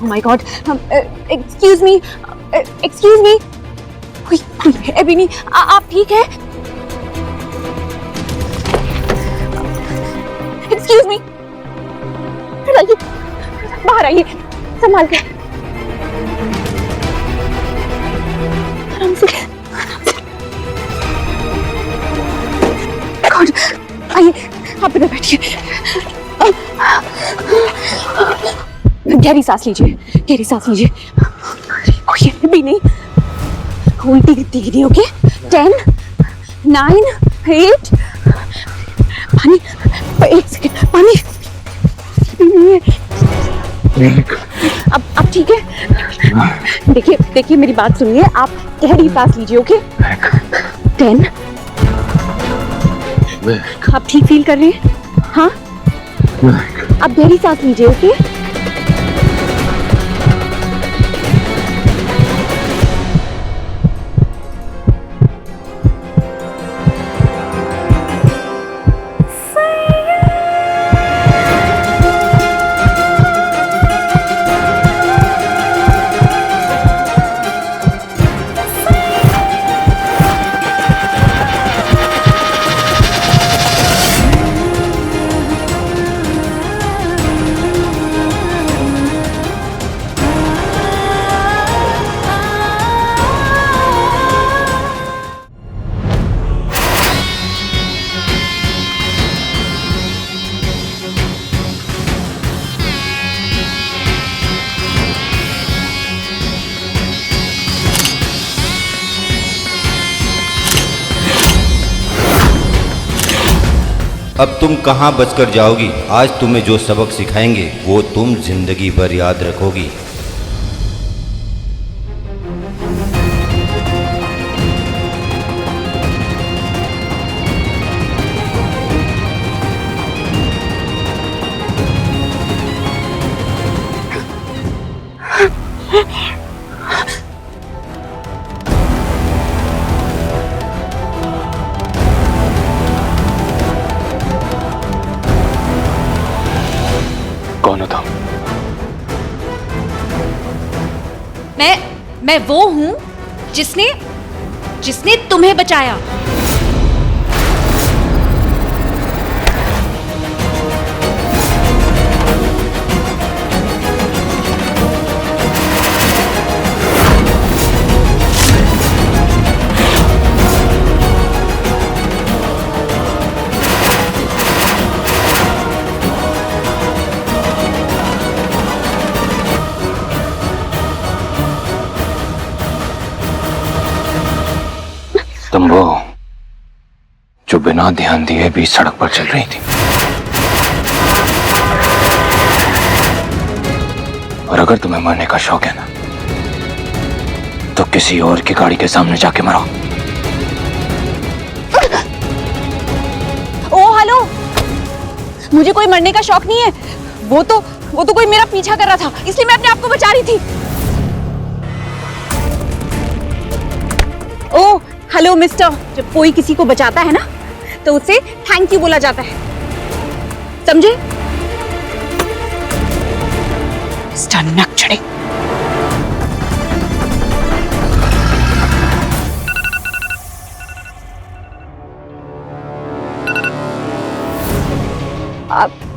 Oh my God. Excuse me. Excuse me. एबिनी, आप ठीक है? Excuse me. आइए, बाहर आइए, संभाल के। आराम से। God, आइए, आप इधर बैठिए। गहरी सांस लीजिए, गहरी सांस लीजिए। कोई भी नहीं, उल्टी गिरी। ओके, 10, 9, 8। पानी, 1 सेकेंड, पानी नहीं है। अब ठीक है? देखिए मेरी बात सुनिए, आप गहरी सांस लीजिए। ओके, 10। आप ठीक फील कर रहे हैं? हाँ, आप गहरी सांस लीजिए। ओके, अब तुम कहाँ बचकर जाओगी? आज तुम्हें जो सबक सिखाएंगे वो तुम जिंदगी भर याद रखोगी। कौन हो तुम? मैं वो हूं जिसने तुम्हें बचाया। तुम वो जो बिना ध्यान दिए भी सड़क पर चल रही थी, और अगर तुम्हें मरने का शौक है ना, तो किसी और की गाड़ी के सामने जाके मरो। ओ हेलो, मुझे कोई मरने का शौक नहीं है। वो तो कोई मेरा पीछा कर रहा था, इसलिए मैं अपने आप को बचा रही थी। ओ हेलो मिस्टर, जब कोई किसी को बचाता है ना तो उसे थैंक यू बोला जाता है, समझे? मिस्टर नकचढ़े।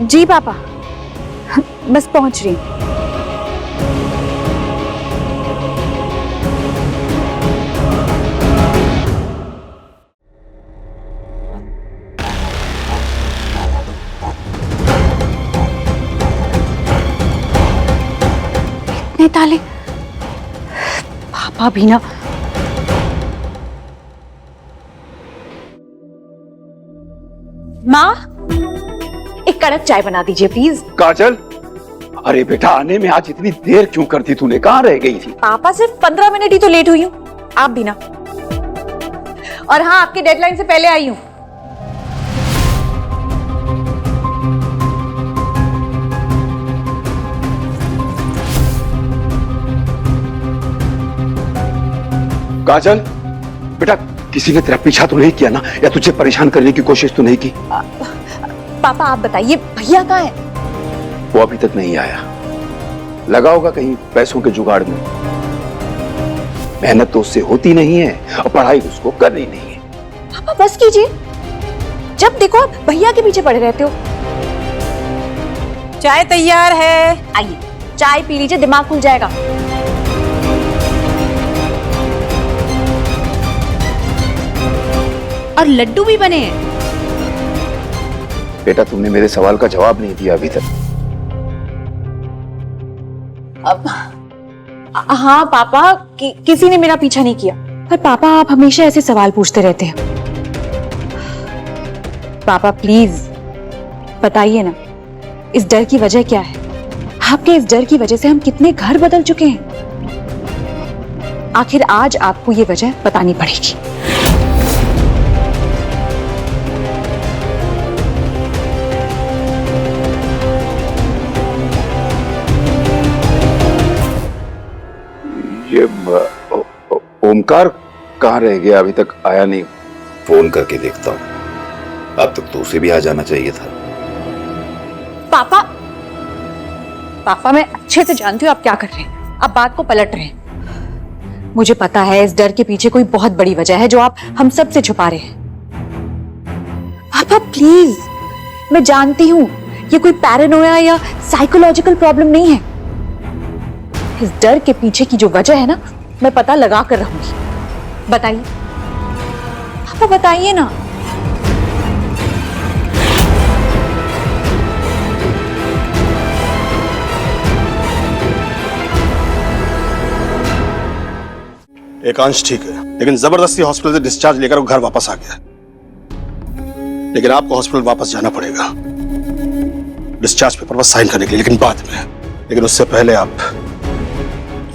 जी पापा, बस पहुंच रही। इतने ताले, पापा भी ना। माँ, एक कड़क चाय बना दीजिए प्लीज। काजल, अरे बेटा, आने में आज इतनी देर क्यों कर दी तूने? कहाँ रह गई थी? पापा सिर्फ 15 मिनट ही तो लेट हुई हूँ, आप भी ना। और हाँ, आपके डेडलाइन से पहले आई हूँ। काजल बेटा, किसी ने तेरा पीछा तो नहीं किया ना, या तुझे परेशान करने की कोशिश तो नहीं की? पापा आप बताइए, भैया कहाँ है? वो अभी तक नहीं आया। लगा होगा कहीं पैसों के जुगाड़ में। मेहनत तो उससे होती नहीं है और पढ़ाई उसको करनी नहीं है। पापा बस कीजिए, जब देखो आप भैया के पीछे पड़े रहते हो। चाय तैयार है। आइए चाय पी लीजिए, दिमाग खुल जाएगा। और लड्डू भी बने हैं। बेटा तुमने मेरे सवाल का जवाब नहीं दिया अभी तक। हाँ पापा, किसी ने मेरा पीछा नहीं किया। पर पापा आप हमेशा ऐसे सवाल पूछते रहते हैं। पापा प्लीज बताइए ना, इस डर की वजह क्या है? आपके इस डर की वजह से हम कितने घर बदल चुके हैं। आखिर आज आपको ये वजह बतानी पड़ेगी। ये ओमकार कहाँ रह गया? अभी तक आया नहीं। फोन करके देखता हूँ। अब तक तो उसे भी आ जाना चाहिए था। पापा पापा मैं अच्छे से जानती हूँ आप क्या कर रहे हैं। आप बात को पलट रहे हैं। मुझे पता है इस डर के पीछे कोई बहुत बड़ी वजह है जो आप हम सब से छुपा रहे हैं। पापा प्लीज, मैं जानती हूँ ये कोई पैरानोया या साइकोलॉजिकल प्रॉब्लम नहीं है। इस डर के पीछे की जो वजह है ना, मैं पता लगा कर रहूंगी। बताइए पापा, बताइए ना। एकांश ठीक है, लेकिन जबरदस्ती हॉस्पिटल से डिस्चार्ज लेकर वो घर वापस आ गया। लेकिन आपको हॉस्पिटल वापस जाना पड़ेगा डिस्चार्ज पेपर पर साइन करने के लिए, लेकिन बाद में। लेकिन उससे पहले आप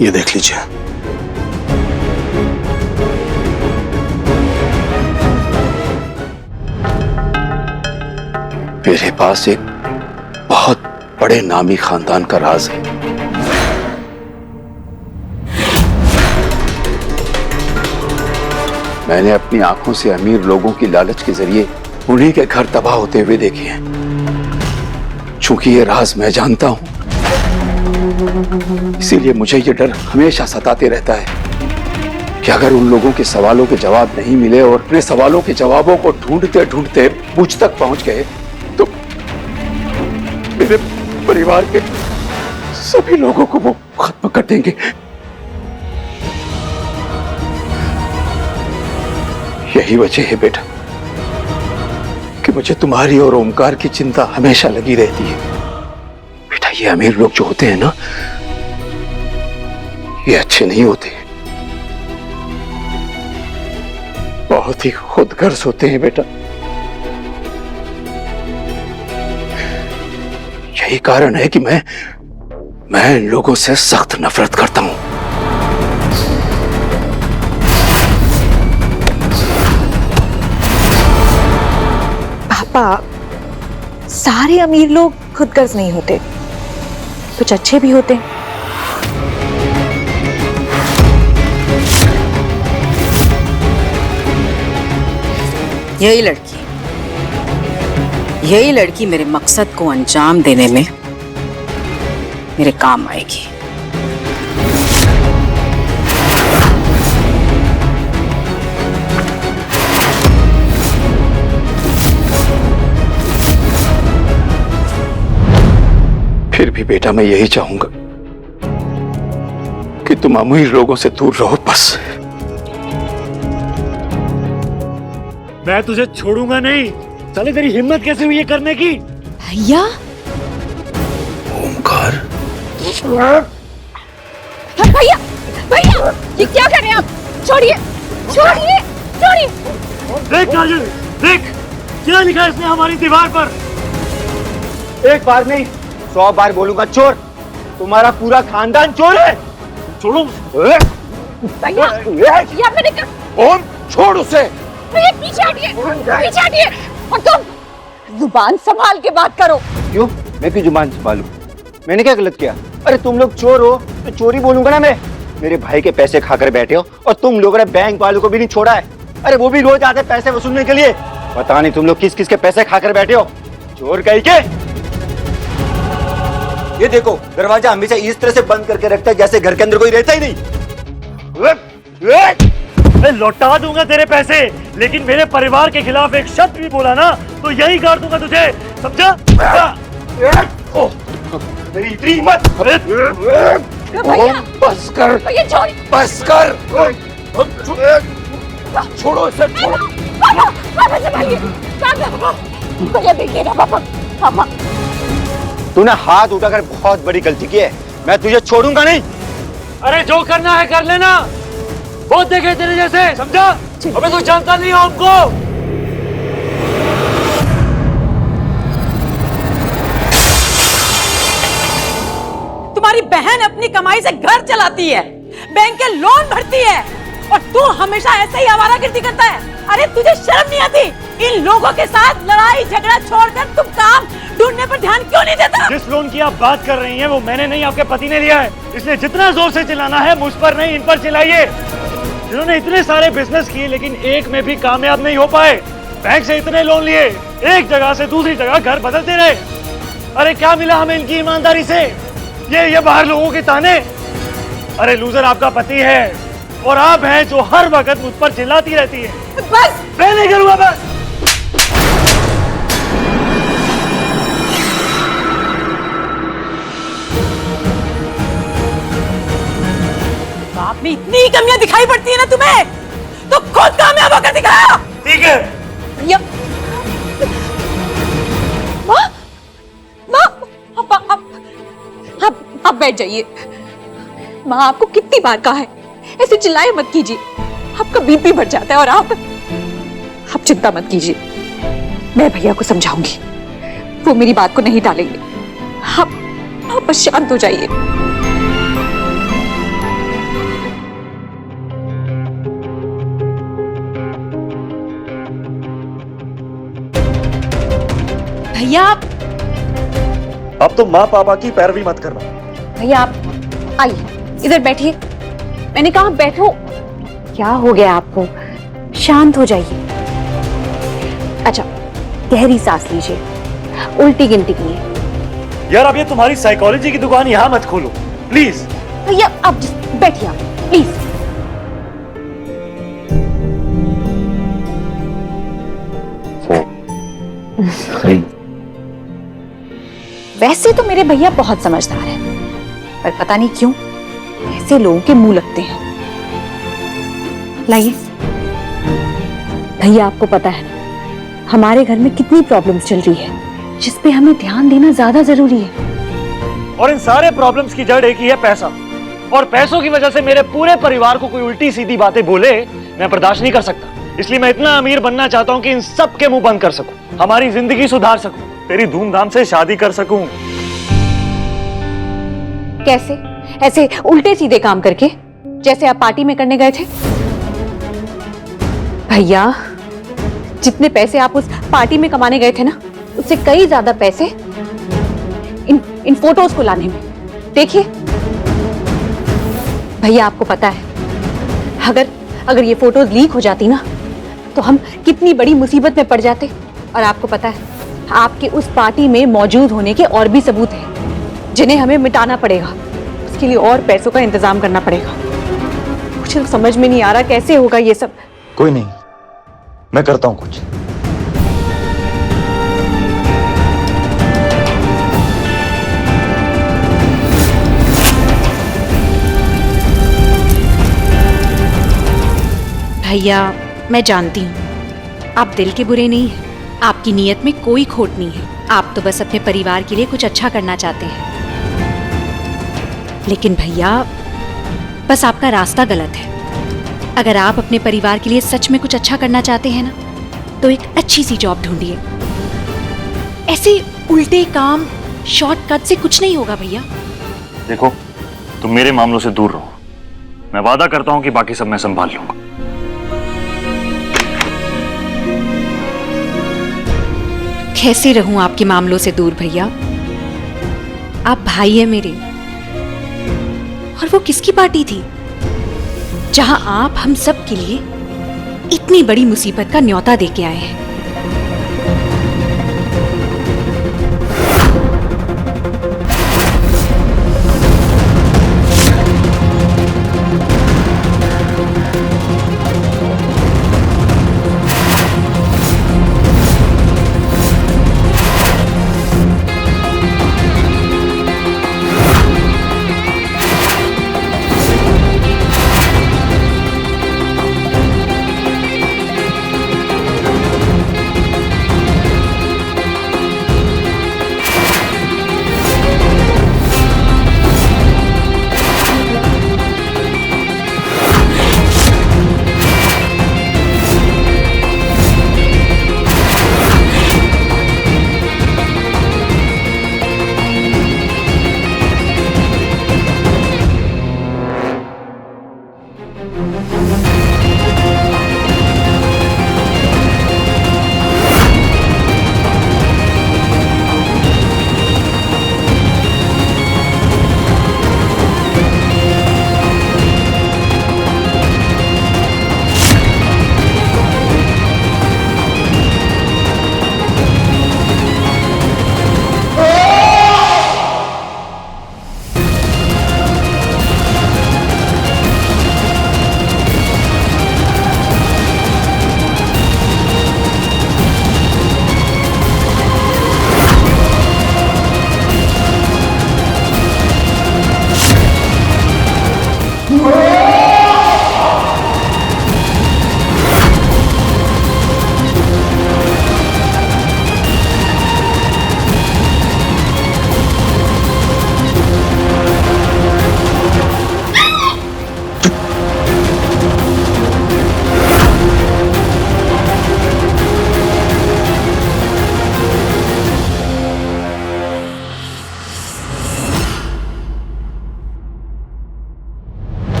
ये देख लीजिए। मेरे पास एक बहुत बड़े नामी खानदान का राज है। मैंने अपनी आंखों से अमीर लोगों की लालच के जरिए उन्हीं के घर तबाह होते हुए देखे हैं। चूंकि ये राज मैं जानता हूं, इसीलिए मुझे ये डर हमेशा सताते रहता है कि अगर उन लोगों के सवालों के जवाब नहीं मिले और अपने सवालों के जवाबों को ढूंढते ढूंढते मुझ तक पहुंच गए तो मेरे परिवार के सभी लोगों को वो खत्म कर देंगे। यही वजह है बेटा कि मुझे तुम्हारी और ओमकार की चिंता हमेशा लगी रहती है। बेटा ये अमीर लोग जो होते हैं ना, ये अच्छे नहीं होते। बहुत ही खुदगर्ज होते हैं बेटा। यही कारण है कि मैं इन लोगों से सख्त नफरत करता हूं। पापा, सारे अमीर लोग खुदगर्ज नहीं होते, कुछ अच्छे भी होते हैं। यही लड़की मेरे मकसद को अंजाम देने में मेरे काम आएगी। फिर भी बेटा मैं यही चाहूंगा कि तुम अमीर लोगों से दूर रहो बस। मैं तुझे छोड़ूंगा नहीं। साले तेरी हिम्मत कैसे हुई ये करने की? भैया, ओमकार, भैया भैया ये क्या कर रहे हैं आप? छोड़िए छोड़िए छोड़िए। देख काजल, देख क्या लिखा है इसने हमारी दीवार पर। एक बार नहीं 100 बार बोलूंगा, चोर। तुम्हारा पूरा खानदान चोर है। छोड़ो भैया, भैया मैंने कहा। ओम छोड़ उसे। भैया पीछे हटिए, पीछे हटिए। और तुम जुबान संभाल के बात करो। क्यों? मैं क्यों जुबान संभालूं? मैंने क्या गलत किया? अरे तुम लोग चोर हो तो चोरी बोलूंगा ना मैं। मेरे भाई के पैसे खाकर बैठे हो और तुम लोगों ने बैंक वालों को भी नहीं छोड़ा है। अरे वो भी रोज आते पैसे वसूलने के लिए। पता नहीं तुम लोग किस किस के पैसे खाकर बैठे हो। चोर कहीं के। ये देखो दरवाजा हमेशा इस तरह से बंद करके रखता है जैसे घर के अंदर कोई रहता ही नहीं। मैं लौटा दूंगा तेरे पैसे, लेकिन मेरे परिवार के खिलाफ एक शब्द भी बोला ना तो यही गाड़ दूंगा तुझे, समझा? मेरी इतनी हिम्मत! बस कर, बस कर, छोड़ो इसे, छोड़ो। तूने हाथ उठाकर बहुत बड़ी गलती की है, मैं तुझे छोड़ूंगा नहीं। अरे जो करना है कर लेना, बहुत देखे तेरे जैसे, समझा? अबे तू जानता नहीं हो हमको। तुम्हारी बहन अपनी कमाई से घर चलाती है, बैंक के लोन भरती है, और तू हमेशा ऐसे ही आवारागर्दी करता है। अरे तुझे शर्म नहीं आती? इन लोगों के साथ लड़ाई झगड़ा छोड़कर तुम काम ढूंढने पर ध्यान क्यों नहीं देता? जिस लोन की आप बात कर रही हैं वो मैंने नहीं, आपके पति ने लिया है, इसलिए जितना जोर से चिल्लाना है मुझ पर नहीं, इन पर चिल्लाइए। इन्होंने इतने सारे बिजनेस किए लेकिन एक में भी कामयाब नहीं हो पाए। बैंक से इतने लोन लिए, एक जगह से दूसरी जगह घर बदलते रहे। अरे क्या मिला हमें इनकी ईमानदारी से? ये बाहर लोगों के ताने। अरे लूजर आपका पति है और आप हैं जो हर वक्त मुझ पर चिल्लाती रहती है। बस मैं नहीं करूंगा बस। बाप में इतनी कमियां दिखाई पड़ती है ना तुम्हें, तो खुद कामयाब होकर दिखाओ। ठीक है भैया, माँ, माँ, आप बैठ जाइए। माँ आपको कितनी बार कहा है ऐसे चिल्लाए मत कीजिए, आपका बीपी बढ़ जाता है। और आप चिंता मत कीजिए, मैं भैया को समझाऊंगी, वो मेरी बात को नहीं टालेंगे। आप बस शांत हो जाइए। भैया अब तो माँ पापा की पैरवी मत करना। भैया आप आइए, इधर बैठिए। मैंने कहा बैठो। क्या हो गया आपको? शांत हो जाइए। अच्छा, गहरी सांस लीजिए, उल्टी गिनती कीजिए। यार अब ये तुम्हारी साइकोलॉजी की दुकान यहाँ मत खोलो प्लीज। भैया आप बैठिए, आप प्लीज। वैसे तो मेरे भैया बहुत समझदार हैं, पर पता नहीं क्यों ऐसे लोगों के मुंह लगते हैं। लाइए भैया, आपको पता है ना हमारे घर में कितनी प्रॉब्लम्स चल रही है, जिस पे हमें ध्यान देना ज्यादा जरूरी है। और इन सारे प्रॉब्लम्स की जड़ एक ही है, पैसा। और पैसों की वजह से मेरे पूरे परिवार को कोई उल्टी सीधी बातें बोले मैं बर्दाश्त नहीं कर सकता। इसलिए मैं इतना अमीर बनना चाहता हूँ कि इन सब के मुंह बंद कर सकूं, हमारी जिंदगी सुधार सकूं, तेरी धूमधाम से शादी कर सकूं। कैसे? ऐसे उल्टे सीधे काम करके, जैसे आप पार्टी में करने गए थे। भैया जितने पैसे आप उस पार्टी में कमाने गए थे ना, उससे कई ज्यादा पैसे इन फोटोज को लाने में। देखिए भैया, आपको पता है अगर ये फोटोज लीक हो जाती ना तो हम कितनी बड़ी मुसीबत में पड़ जाते। और आपको पता है आपके उस पार्टी में मौजूद होने के और भी सबूत हैं जिन्हें हमें मिटाना पड़ेगा। उसके लिए और पैसों का इंतजाम करना पड़ेगा। मुझे समझ में नहीं आ रहा कैसे होगा ये सब। कोई नहीं, मैं करता हूं कुछ। भैया मैं जानती हूँ आप दिल के बुरे नहीं हैं, आपकी नीयत में कोई खोट नहीं है। आप तो बस अपने परिवार के लिए कुछ अच्छा करना चाहते हैं। लेकिन भैया बस आपका रास्ता गलत है। अगर आप अपने परिवार के लिए सच में कुछ अच्छा करना चाहते हैं ना, तो एक अच्छी सी जॉब ढूंढिए। ऐसे उल्टे काम शॉर्टकट से कुछ नहीं होगा भैया। देखो तुम मेरे मामलों से दूर रहो, मैं वादा करता हूँ कि बाकी सब मैं संभाल लूंगा। कैसे रहूं आपके मामलों से दूर भैया? आप भाई है मेरे। और वो किसकी पार्टी थी जहां आप हम सब के लिए इतनी बड़ी मुसीबत का न्योता देके आए हैं?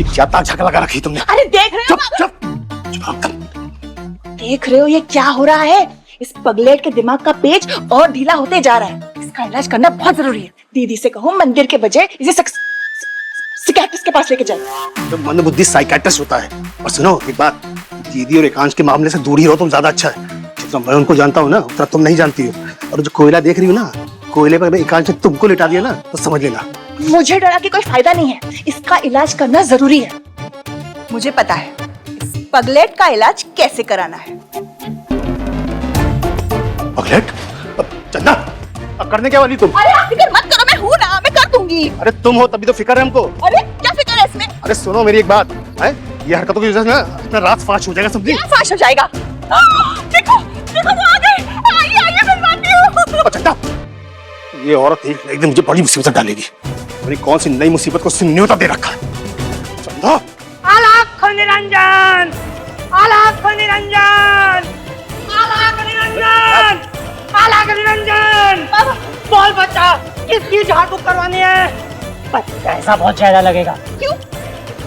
कि क्या ताक झाका लगा रखी तुमने? अरे देख रहे हो देख रहे हो ये क्या हो रहा है? इस पगलेट के दिमाग का पेच और ढीला होते जा रहा है। इसका इलाज करना बहुत जरूरी है। दीदी से कहो मंदिर के बजाय इसे साइकियाट्रिस्ट के पास लेके जाए। तो मंदबुद्धि साइकियाट्रिस्ट होता है। और सुनो एक बात, दीदी और एकांश के मामले से दूर ही रहो तुम, ज्यादा अच्छा है। जितना मैं उनको जानता हूँ ना उतना तुम नहीं जानती हो। और जो कोयला देख रही हो ना, कोयले पर एकांश ने तुमको लिटा दिया ना, तो समझ लेना। मुझे डरा के कोई फायदा नहीं है, इसका इलाज करना जरूरी है। मुझे पता है इस पगलेट का इलाज कैसे कराना है। पगलेट? चंदा, अब करने क्या वाली तुम? अरे आप फिक्र मत करो, मैं हूँ ना, मैं कर दूंगी। अरे तुम हो तभी तो फिक्र है हमको। अरे क्या फिक्र है इसमें? अरे सुनो मेरी एक बात है, ये हरकतों की वजह से ना अपना रात फाश हो जाएगा, समझी? क्या फाश हो जाएगा? देखो देखो वो आ गए। आइए आइए बलवान जी। चंदा, ये औरत एक दिन मुझे बड़ी मुसीबत डालेगी। मैंने कौन सी नई मुसीबत को न्योता दे रखा है। चंदा, अलख निरंजन, अलख निरंजन, अलख निरंजन, अलख निरंजन। बोल बच्चा, किसकी झाड़ फूक करवानी है? पैसा बहुत ज्यादा लगेगा। क्यों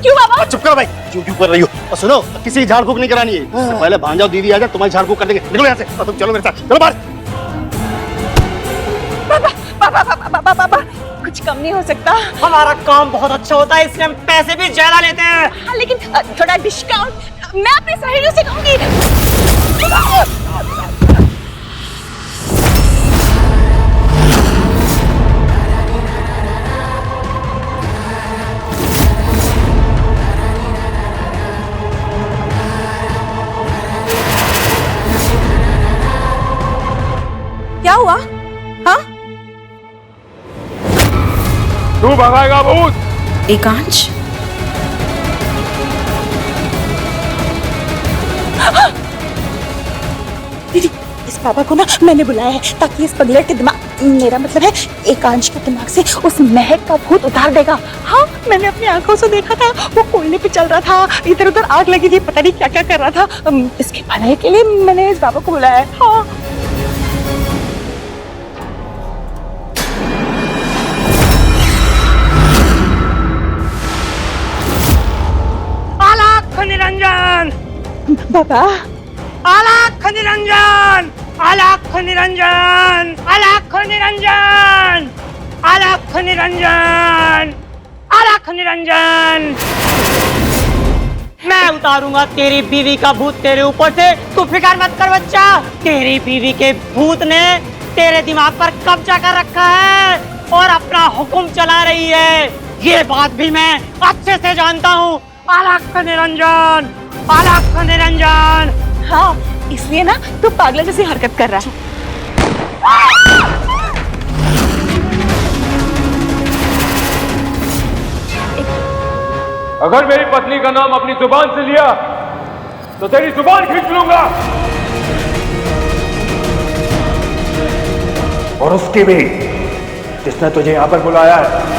क्यों बाबा? चुप करो भाई, क्यों क्यों कर रही हो? और सुनो, किसी की झाड़ फूक नहीं करानी है। इससे पहले भांजा और दीदी आ जाए, तुम्हारी झाड़ फूक कर देंगे। निकलो यहाँ से। और तुम चलो मेरे साथ, चलो बाहर। बाबा कुछ कम नहीं हो सकता? हमारा काम बहुत अच्छा होता है, इसलिए हम पैसे भी ज्यादा लेते हैं। हाँ, लेकिन थोड़ा डिस्काउंट मैं अपनी सहेलियों से कहूंगी। क्या हुआ? हाँ? तू भगाएगा भूत? एकांश, दीदी इस पापा को ना मैंने बुलाया है ताकि इस पगलेट के दिमाग, मेरा मतलब है एकांश के दिमाग से उस महक का भूत उतार देगा। हाँ मैंने अपनी आंखों से देखा था, वो कोयले पे चल रहा था, इधर उधर आग लगी थी, पता नहीं क्या क्या कर रहा था। इसके भलाई के लिए मैंने इस पापा को बुलाया है। हाँ अलख निरंजन, पापा, अलख निरंजन, अलख निरंजन, अलख निरंजन, अलख निरंजन, अलख निरंजन। मैं उतारूंगा तेरी बीवी का भूत तेरे ऊपर से, तू फिक्र मत कर बच्चा। तेरी बीवी के भूत ने तेरे दिमाग पर कब्जा कर रखा है और अपना हुक्म चला रही है, ये बात भी मैं अच्छे से जानता हूँ। अलख निरंजन, अलख निरंजन। हाँ इसलिए ना तू पागल जैसी हरकत कर रहा है। अगर मेरी पत्नी का नाम अपनी जुबान से लिया तो तेरी जुबान खींच लूंगा, और उसकी भी जिसने तुझे यहां पर बुलाया है।